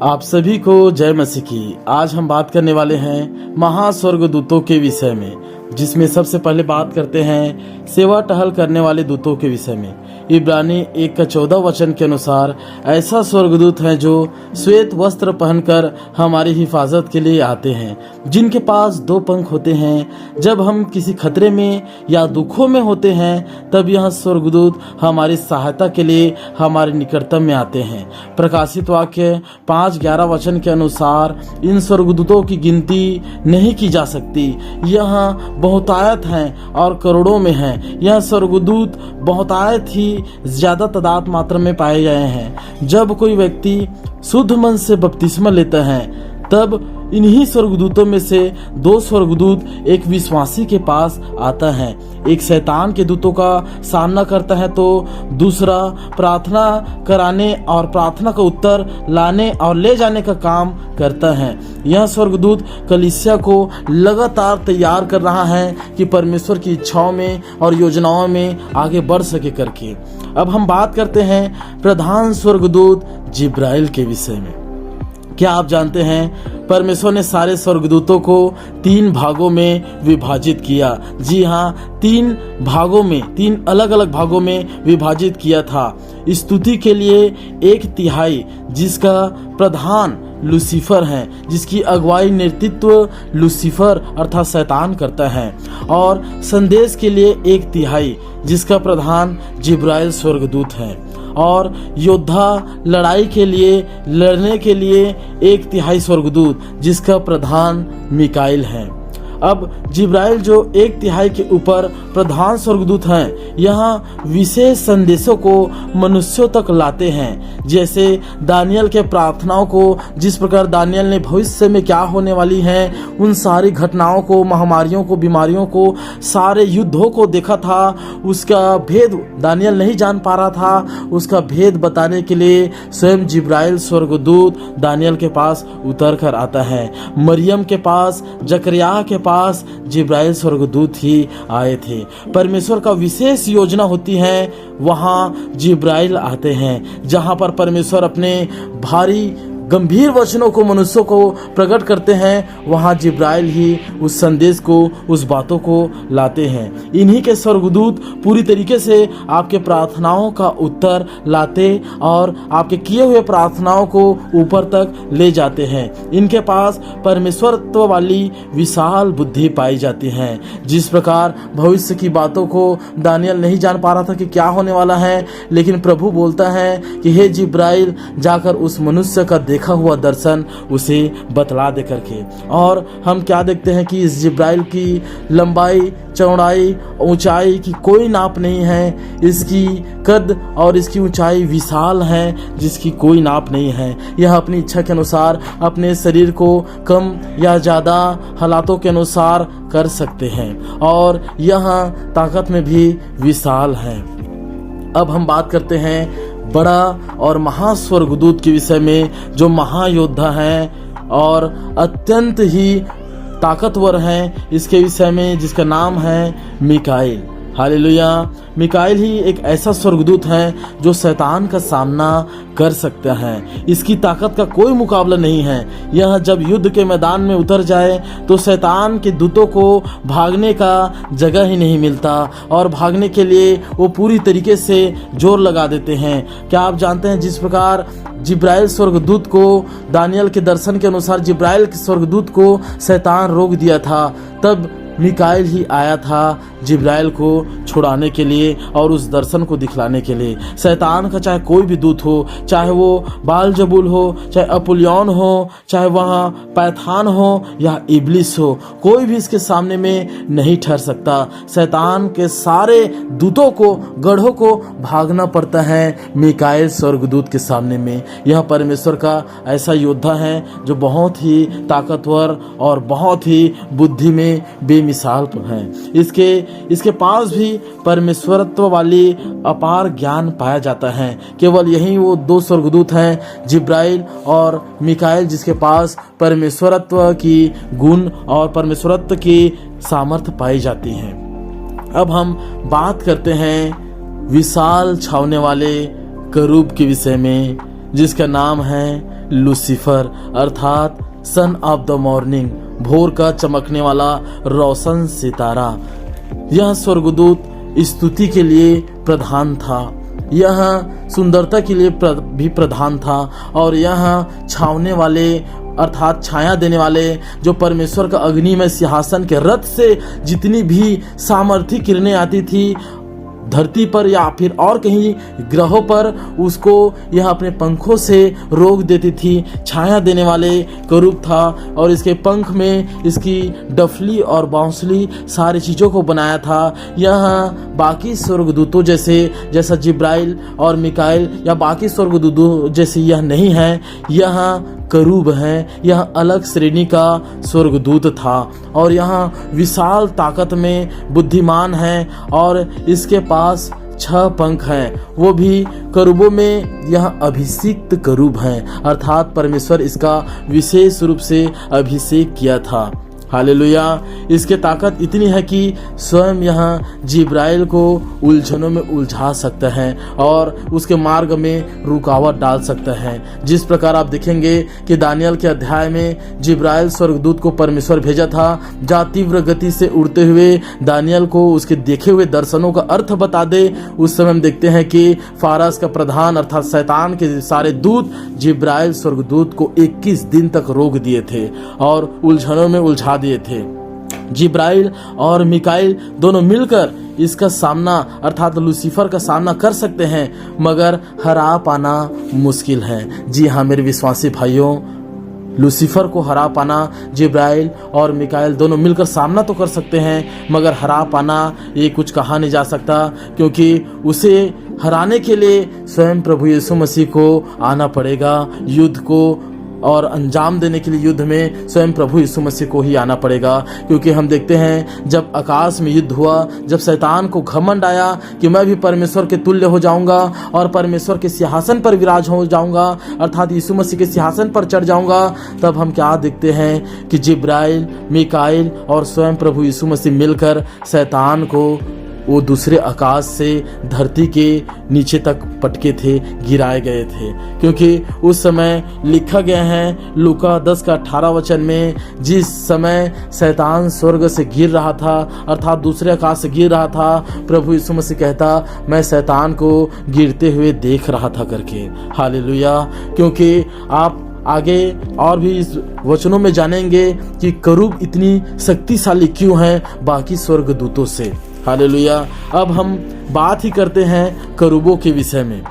आप सभी को जय मसीह की। आज हम बात करने वाले हैं महास्वर्गदूतों के विषय में, जिसमें सबसे पहले बात करते हैं सेवा टहल करने वाले दूतों के विषय में। इब्रानी 1:14 के अनुसार ऐसा स्वर्गदूत है जो श्वेत वस्त्र पहनकर हमारी हिफाजत के लिए आते हैं, जिनके पास 2 पंख होते हैं। जब हम किसी खतरे में या दुखों में होते हैं, तब यह स्वर्गदूत हमारी सहायता के लिए हमारे निकटतम में आते हैं। प्रकाशित वाक्य 5:11 के अनुसार इन स्वर्गदूतों की गिनती नहीं की जा सकती। यह बहुतायत हैं और करोड़ों में हैं। यह स्वर्गदूत बहुतायत ही ज्यादा तादाद मात्रा में पाए गए हैं। जब कोई व्यक्ति शुद्ध मन से बपतिस्मा लेता है, तब इन्हीं स्वर्गदूतों में से 2 स्वर्गदूत एक विश्वासी के पास आता है। एक शैतान के दूतों का सामना करता है, तो दूसरा प्रार्थना कराने और प्रार्थना का उत्तर लाने और ले जाने का काम करता है। यह स्वर्गदूत कलीसिया को लगातार तैयार कर रहा है कि परमेश्वर की इच्छाओं में और योजनाओं में आगे बढ़ सके करके। अब हम बात करते हैं प्रधान स्वर्गदूत जिब्राइल के विषय में। क्या आप जानते हैं परमेश्वर ने सारे स्वर्गदूतों को 3 भागों में विभाजित किया। जी हाँ, 3 भागों में, 3 अलग अलग भागों में विभाजित किया था। स्तुति के लिए 1/3 जिसका प्रधान लूसीफर है, जिसकी अगुवाई नेतृत्व लूसीफर अर्थात शैतान करता है, और संदेश के लिए 1/3 जिसका प्रधान जिब्राइल स्वर्गदूत है, और योद्धा लड़ाई के लिए लड़ने के लिए 1/3 स्वर्गदूत जिसका प्रधान मिकाइल है। अब जिब्राइल जो 1/3 के ऊपर प्रधान स्वर्गदूत हैं, यहाँ विशेष संदेशों को मनुष्यों तक लाते हैं। जैसे दानियल के प्रार्थनाओं को, जिस प्रकार दानियल ने भविष्य में क्या होने वाली हैं उन सारी घटनाओं को, महामारियों को, बीमारियों को, सारे युद्धों को देखा था, उसका भेद दानियल नहीं जान पा रहा था। उसका भेद बताने के लिए स्वयं जिब्राइल स्वर्गदूत दानियल के पास उतर कर आता है। मरियम के पास, जकरिया के पास जिब्राइल स्वर्गदूत ही आए थे। परमेश्वर का विशेष योजना होती है, वहां जिब्राइल आते हैं। जहां पर परमेश्वर अपने भारी गंभीर वचनों को मनुष्यों को प्रकट करते हैं, वहां जिब्राइल ही उस संदेश को, उस बातों को लाते हैं। इन्हीं के स्वर्गदूत पूरी तरीके से आपके प्रार्थनाओं का उत्तर लाते और आपके किए हुए प्रार्थनाओं को ऊपर तक ले जाते हैं। इनके पास परमेश्वरत्व वाली विशाल बुद्धि पाई जाती है। जिस प्रकार भविष्य की बातों को दानियल नहीं जान पा रहा था कि क्या होने वाला है, लेकिन प्रभु बोलता है कि हे जिब्राइल, जाकर उस मनुष्य का देखा हुआ दर्शन उसे बतला दे करके। और हम क्या देखते हैं कि इस जिब्राइल की लंबाई, चौड़ाई, ऊंचाई की कोई नाप नहीं है। इसकी कद और इसकी ऊंचाई विशाल है, जिसकी कोई नाप नहीं है। यह अपनी इच्छा के अनुसार अपने शरीर को कम या ज्यादा हालातों के अनुसार कर सकते हैं, और यह ताकत में भी विशाल है। अब हम बात करते हैं बड़ा और महास्वर्गदूत के विषय में, जो महायोद्धा हैं और अत्यंत ही ताकतवर हैं, इसके विषय में, जिसका नाम है मिकाइल। हालेलुया। मिकाइल ही एक ऐसा स्वर्गदूत है जो शैतान का सामना कर सकता है। इसकी ताकत का कोई मुकाबला नहीं है। यह जब युद्ध के मैदान में उतर जाए तो शैतान के दूतों को भागने का जगह ही नहीं मिलता, और भागने के लिए वो पूरी तरीके से जोर लगा देते हैं। क्या आप जानते हैं जिस प्रकार जिब्राइल स्वर्गदूत को दानियल के दर्शन के अनुसार जिब्राइल के स्वर्गदूत को शैतान रोक दिया था, तब मिकाइल ही आया था जिब्राइल को छुड़ाने के लिए और उस दर्शन को दिखलाने के लिए। शैतान का चाहे कोई भी दूत हो, चाहे वो बालजबूल हो, चाहे अपुल्योन हो, चाहे वहाँ पैथान हो या इब्लिस हो, कोई भी इसके सामने में नहीं ठहर सकता। शैतान के सारे दूतों को, गढ़ों को भागना पड़ता है मिकाइल स्वर्गदूत के सामने में। यह परमेश्वर का ऐसा योद्धा है जो बहुत ही ताकतवर और बहुत ही बुद्धि में बेमिसाल है। इसके पास भी परमेश्वरत्व वाली अपार ज्ञान पाया जाता है। केवल यही वो 2 स्वर्गदूत हैं, जिब्राइल और मिकाइल, जिसके पास परमेश्वरत्व की गुण और परमेश्वरत्व की सामर्थ्य पाई जाती है। अब हम बात करते हैं विशाल छावने वाले करूब के विषय में, जिसका नाम है लूसीफर अर्थात सन ऑफ द मॉर्निंग, भोर का चमकने वाला रोशन सितारा। यह स्वर्गदूत स्तुति के लिए प्रधान था, यह सुंदरता के लिए भी प्रधान था, और यह छावने वाले अर्थात छाया देने वाले जो परमेश्वर का अग्नि में सिंहासन के रथ से जितनी भी सामर्थ्य किरणें आती थी धरती पर या फिर और कहीं ग्रहों पर, उसको यह अपने पंखों से रोक देती थी। छाया देने वाले करूब था और इसके पंख में इसकी डफली और बांसुली सारी चीज़ों को बनाया था। यह बाकी स्वर्गदूतों जैसा जिब्राइल और मिकाइल या बाकी स्वर्गदूतों जैसे यह नहीं है, यह करूब है, यह अलग श्रेणी का स्वर्गदूत था और यह विशाल ताकत में बुद्धिमान है और इसके पास 6 पंख हैं, वो भी करूबों में यह अभिषिक्त करूब हैं, अर्थात परमेश्वर इसका विशेष रूप से अभिषेक किया था। हालेलुया। इसके ताकत इतनी है कि स्वयं यह जिब्राइल को उलझनों में उलझा सकता है और उसके मार्ग में रुकावट डाल सकता है। जिस प्रकार आप देखेंगे कि दानियल के अध्याय में जिब्राइल स्वर्गदूत को परमेश्वर भेजा था, जहाँ तीव्र गति से उड़ते हुए दानियल को उसके देखे हुए दर्शनों का अर्थ बता दे। उस समय हम देखते हैं कि फारस का प्रधान अर्थात शैतान के सारे दूत जिब्राइल स्वर्गदूत को 21 दिन तक रोक दिए थे और उलझनों में उलझा दिए थे। जिब्राइल और मिकाइल दोनों मिलकर इसका सामना अर्थात लूसीफर का सामना कर सकते हैं, मगर हरा पाना मुश्किल है। जी हाँ मेरे विश्वासी भाइयों, लूसीफर को हरा पाना जिब्राइल और मिकाइल दोनों मिलकर सामना तो कर सकते हैं, मगर हरा पाना ये कुछ कहा नहीं जा सकता, क्योंकि उसे हराने के लिए स्वयं प्रभु यीशु मसीह को आना पड़ेगा। युद्ध को और अंजाम देने के लिए युद्ध में स्वयं प्रभु यीशु मसीह को ही आना पड़ेगा। क्योंकि हम देखते हैं जब आकाश में युद्ध हुआ, जब शैतान को घमंड आया कि मैं भी परमेश्वर के तुल्य हो जाऊंगा और परमेश्वर के सिंहासन पर विराज हो जाऊंगा, अर्थात यीशु मसीह के सिंहासन पर चढ़ जाऊंगा, तब हम क्या देखते हैं कि जिब्राइल, मिकाइल और स्वयं प्रभु यीशु मसीह मिलकर शैतान को वो दूसरे आकाश से धरती के नीचे तक पटके थे, गिराए गए थे। क्योंकि उस समय लिखा गया है लूका 10 का 18 वचन में, जिस समय शैतान स्वर्ग से गिर रहा था अर्थात दूसरे आकाश से गिर रहा था, प्रभु यीशु मसीह कहता मैं शैतान को गिरते हुए देख रहा था करके। हालेलुया। क्योंकि आप आगे और भी इस वचनों में जानेंगे कि करूब इतनी शक्तिशाली क्यों है बाकी स्वर्गदूतों से। हालेलुया। अब हम बात ही करते हैं करूबों के विषय में।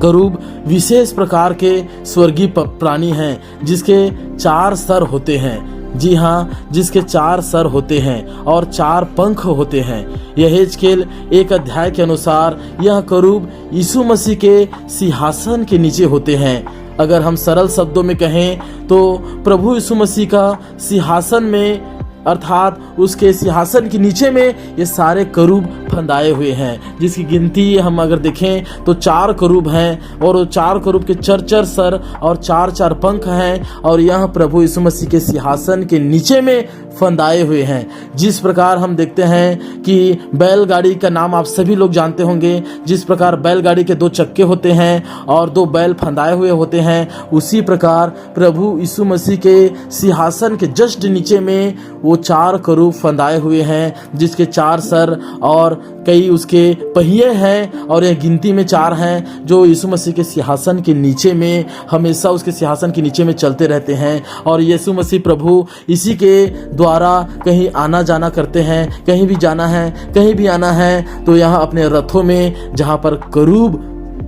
करूब विशेष प्रकार के स्वर्गीय प्राणी हैं जिसके 4 सर होते हैं। जी हाँ, जिसके 4 सर होते हैं और 4 पंख होते हैं। यहेजकेल 1 अध्याय के अनुसार यह करूब यीशु मसीह के सिंहासन के नीचे होते हैं। अगर हम सरल शब्दों में कहें तो प्रभु यीशु मसीह का सिंहासन में अर्थात उसके सिंहासन के नीचे में ये सारे करूब फंदाए हुए हैं, जिसकी गिनती हम अगर देखें तो 4 करूब हैं और वो 4 करूब के 4 सर और 4 पंख हैं और यह प्रभु यीशु मसीह के सिंहासन के नीचे में फंदाए हुए हैं। जिस प्रकार हम देखते हैं कि बैलगाड़ी का नाम आप सभी लोग जानते होंगे, जिस प्रकार बैलगाड़ी के 2 चक्के होते हैं और 2 बैल फंदाए हुए होते हैं, उसी प्रकार प्रभु यीशु मसीह के सिंहासन के जस्ट नीचे में वो 4 करूब फंदाए हुए हैं, जिसके 4 सर और कई उसके पहिए हैं और यह गिनती में 4 हैं, जो यीशु मसीह के सिंहासन के नीचे में हमेशा उसके सिंहासन के नीचे में चलते रहते हैं। और यीशु मसीह प्रभु इसी के द्वारा कहीं आना जाना करते हैं, कहीं भी जाना है, कहीं भी आना है तो यहाँ अपने रथों में जहाँ पर करूब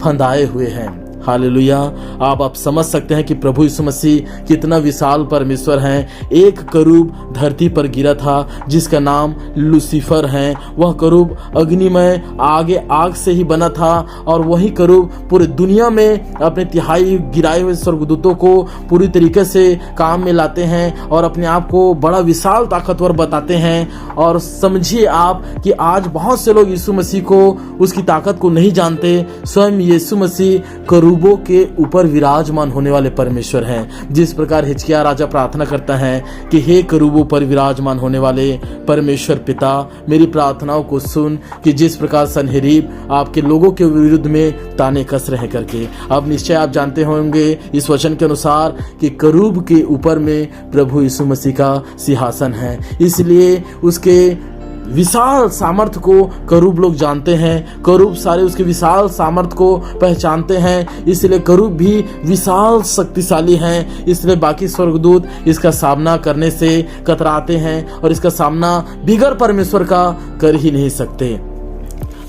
फंदाए हुए हैं। हालेलुया। आप समझ सकते हैं कि प्रभु यीशु मसीह कितना विशाल परमेश्वर हैं। एक करूब धरती पर गिरा था जिसका नाम लूसीफर है। वह करूब अग्निमय आग से ही बना था और वही करूब पूरी दुनिया में अपने तिहाई गिराए हुए स्वर्गदूतों को पूरी तरीके से काम में लाते हैं और अपने आप को बड़ा विशाल ताकतवर बताते हैं। और समझिए आप कि आज बहुत से लोग यीशु मसीह को, उसकी ताकत को नहीं जानते। स्वयं यीशु मसीह करूब करूबों के ऊपर विराजमान होने वाले परमेश्वर हैं। जिस प्रकार हिजकिय्याह राजा प्रार्थना करता है कि हे करूबों पर विराजमान होने वाले परमेश्वर पिता, मेरी प्रार्थनाओं को सुन, कि जिस प्रकार सनहेरीब आपके लोगों के विरुद्ध में ताने कस रहे करके। अब निश्चय आप जानते होंगे इस वचन के अनुसार कि करूब के ऊपर में प्रभु यीशु मसीह का सिंहासन है, इसलिए उसके विशाल सामर्थ्य को करूब लोग जानते हैं। करूब सारे उसके विशाल सामर्थ्य को पहचानते हैं, इसलिए करूब भी विशाल शक्तिशाली हैं। इसलिए बाकी स्वर्गदूत इसका सामना करने से कतराते हैं और इसका सामना बिगर परमेश्वर का कर ही नहीं सकते।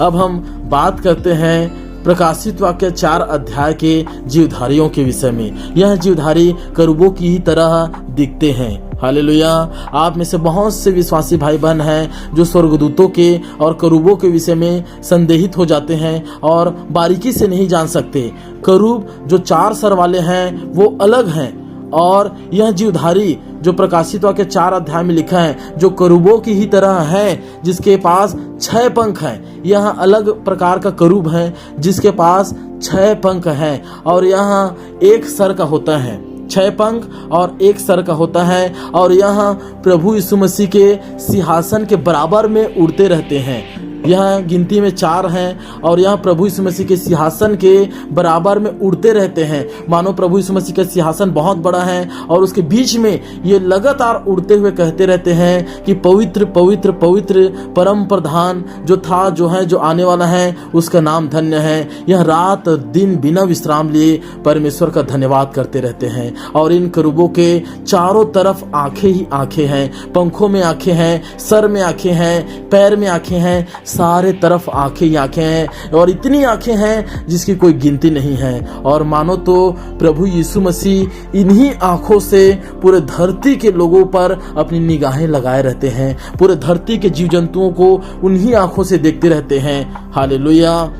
अब हम बात करते हैं प्रकाशित वाक्य 4 अध्याय के जीवधारियों के विषय में। यह जीवधारी करूबों की ही तरह दिखते हैं। हालेलुया। आप में से बहुत से विश्वासी भाई बहन हैं जो स्वर्गदूतों के और करूबों के विषय में संदेहित हो जाते हैं और बारीकी से नहीं जान सकते। करूब जो 4 सर वाले हैं वो अलग हैं, और यह जीवधारी जो प्रकाशित वाक्य 4 अध्याय में लिखा है जो करूबों की ही तरह है, जिसके पास 6 पंख हैं। यह अलग प्रकार का करूब है जिसके पास 6 पंख हैं, और यहाँ 1 सर का होता है। 6 पंख और 1 सर का होता है, और यहाँ प्रभु यीशु मसीह के सिंहासन के बराबर में उड़ते रहते हैं। यहाँ गिनती में 4 हैं, और यहाँ प्रभु यीशु मसीह के सिंहासन के बराबर में उड़ते रहते हैं। मानो प्रभु यीशु मसीह का सिंहासन बहुत बड़ा है, और उसके बीच में ये लगातार उड़ते हुए कहते रहते हैं कि पवित्र पवित्र पवित्र परम प्रधान जो था, जो है, जो आने वाला है, उसका नाम धन्य है। यह रात दिन बिना विश्राम लिए परमेश्वर का धन्यवाद करते रहते हैं। और इन करूबों के चारों तरफ आंखें ही आंखें हैं, पंखों में आंखें हैं, सर में आंखें हैं, पैर में आंखें हैं, सारे तरफ आंखें ही आंखें हैं, और इतनी आंखें हैं जिसकी कोई गिनती नहीं है। और मानो तो प्रभु यीशु मसीह इन्हीं आंखों से पूरे धरती के लोगों पर अपनी निगाहें लगाए रहते हैं, पूरे धरती के जीव जंतुओं को उन्हीं आंखों से देखते रहते हैं। हालेलुया।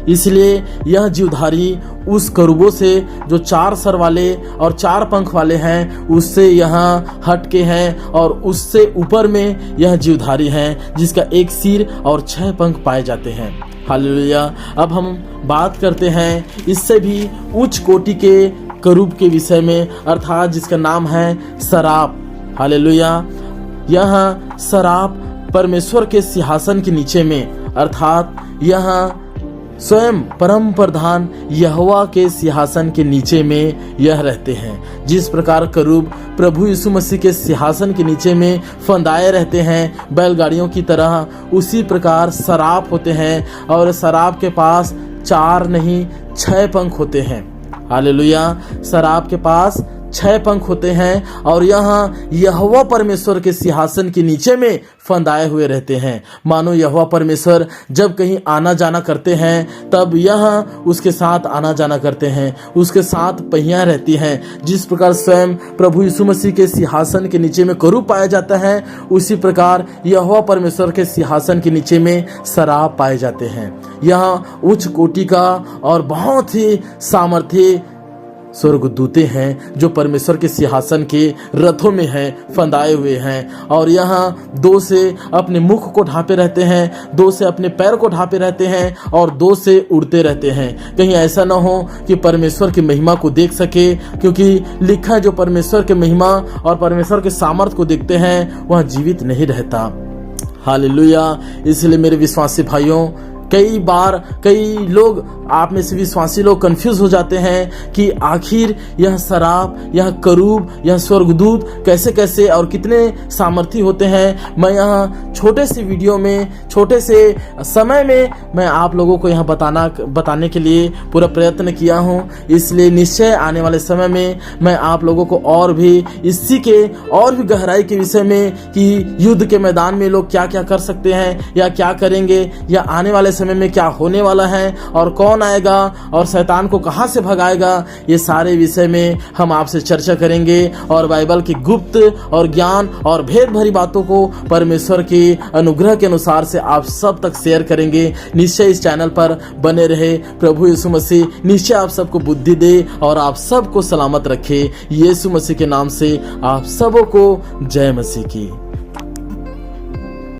इसलिए यह जीवधारी उस करूबों से जो 4 सर वाले और 4 पंख वाले हैं उससे यहाँ हटके हैं, और उससे ऊपर में यह जीवधारी है जिसका 1 सिर और 6 पंख पाए जाते हैं। हालेलुया। अब हम बात करते हैं इससे भी उच्च कोटि के करूब के विषय में, अर्थात जिसका नाम है सराप। हालेलुया। यह सराप परमेश्वर के सिंहासन के नीचे में, अर्थात यहाँ स्वयं परम प्रधान यहोवा के सिंहासन के नीचे में यह रहते हैं। जिस प्रकार करूब प्रभु यीशु मसीह के सिंहासन के नीचे में फंदाए रहते हैं बैलगाड़ियों की तरह, उसी प्रकार सराप होते हैं, और सराप के पास 4 नहीं 6 पंख होते हैं। हालेलुया। सराप के पास 6 पंख होते हैं, और यहाँ यहोवा परमेश्वर के सिंहासन के नीचे में फंदाए हुए रहते हैं। मानो यहोवा परमेश्वर जब कहीं आना जाना करते हैं तब यहाँ उसके साथ आना जाना करते हैं, उसके साथ पहियां रहती हैं। जिस प्रकार स्वयं प्रभु यीशु मसीह के सिंहासन के नीचे में करूब पाया जाता है, उसी प्रकार यहोवा परमेश्वर के सिंहासन के नीचे में सराप पाए जाते हैं। यहाँ उच्च कोटि का और बहुत ही सामर्थ्य स्वर्गदूते हैं जो परमेश्वर के सिंहासन के रथों में हैं, फंदाए हुए हैं, और यहाँ 2 से अपने मुख को ढांपे रहते हैं, 2 से अपने पैर को ढांपे रहते हैं, और 2 से उड़ते रहते हैं। कहीं ऐसा ना हो कि परमेश्वर की महिमा को देख सके, क्योंकि लिखा है जो परमेश्वर के महिमा और परमेश्वर के सामर्थ को देखते हैं वह जीवित नहीं रहता। हालेलुया। इसलिए मेरे विश्वासी भाइयों, कई बार कई लोग, आप में से विश्वासी लोग कंफ्यूज हो जाते हैं कि आखिर यह सराप, यह करूब, यह स्वर्गदूत कैसे कैसे और कितने सामर्थी होते हैं। मैं यहाँ छोटे से वीडियो में, छोटे से समय में मैं आप लोगों को यहाँ बताने के लिए पूरा प्रयत्न किया हूँ। इसलिए निश्चय आने वाले समय में मैं आप लोगों को और भी इसी के और भी गहराई के विषय में कि युद्ध के मैदान में लोग क्या क्या कर सकते हैं या क्या करेंगे, या आने वाले समय में क्या होने वाला है और कौन आएगा और शैतान को कहां से भगाएगा, ये सारे विषय में हम आपसे चर्चा करेंगे और बाइबल की गुप्त और ज्ञान और भेद भरी बातों को परमेश्वर के अनुग्रह के अनुसार से आप सब तक शेयर करेंगे। निश्चय इस चैनल पर बने रहे। प्रभु यीशु मसीह निश्चय आप सबको बुद्धि दे और आप सबको सलामत रखे। यीशु मसीह के नाम से आप सबों को जय मसीह की।